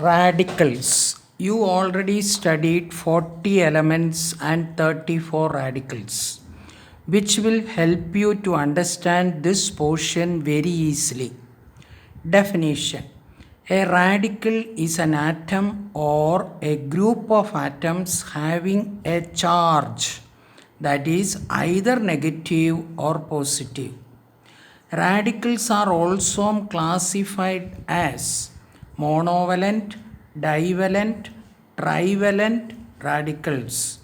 Radicals. You already studied 40 elements and 34 radicals, which will help you to understand this portion very easily. Definition. A radical is an atom or a group of atoms having a charge that is either negative or positive. Radicals are also classified as monovalent, divalent, trivalent radicals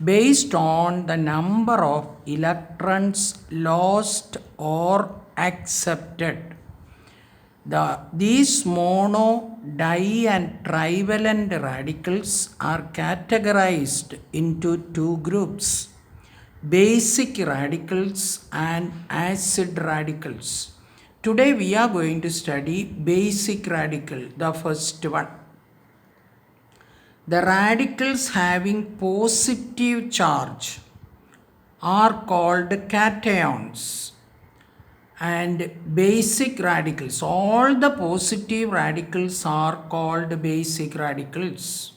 based on the number of electrons lost or accepted. These mono, di, and trivalent radicals are categorized into two groups: basic radicals and acid radicals. Today we are going to study basic radical, the first one. The radicals having positive charge are called cations, and basic radicals, all the positive radicals are called basic radicals.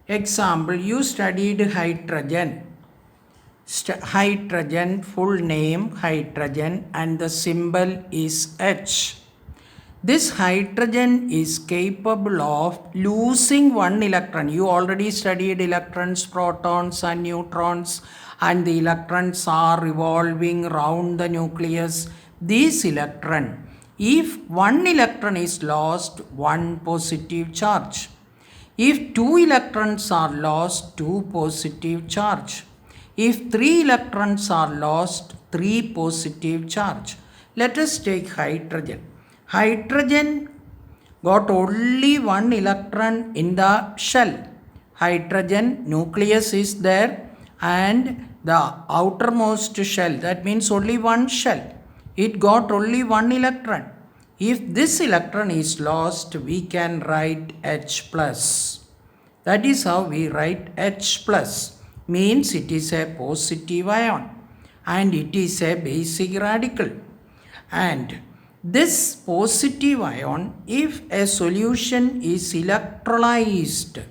Example, you studied hydrogen. Hydrogen, full name hydrogen, and the symbol is H. This hydrogen is capable of losing one electron. You already studied electrons, protons, and neutrons, and the electrons are revolving around the nucleus. This electron, if one electron is lost, one positive charge. If two electrons are lost, two positive charge. If 3 electrons are lost, 3 positive charge. Let us take hydrogen. Hydrogen got only one electron in the shell. Hydrogen nucleus is there and the outermost shell, that means only one shell. It got only one electron. If this electron is lost, we can write H plus. That is how we write H plus. Means it is a positive ion and it is a basic radical. And this positive ion, if a solution is electrolyzed,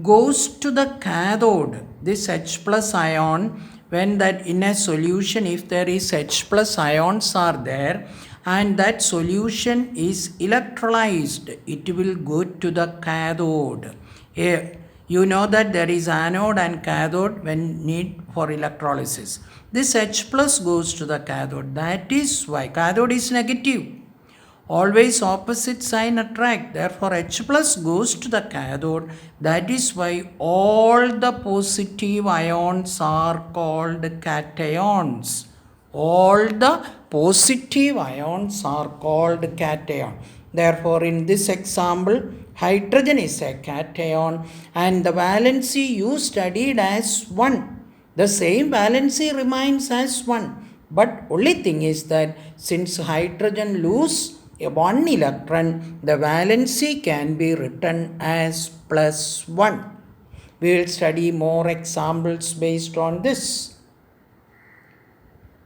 goes to the cathode. This H plus ion, when that in a solution, if there is H plus ions are there and that solution is electrolyzed, it will go to the cathode. You know that there is anode and cathode when need for electrolysis. This H plus goes to the cathode. That is why cathode is negative. Always opposite sign attract. Therefore H plus goes to the cathode. That is why all the positive ions are called cations. All the positive ions are called cation. Therefore in this example, hydrogen is a cation and the valency you studied as 1. The same valency remains as 1. But only thing is that since hydrogen lose one electron, the valency can be written as +1. We will study more examples based on this.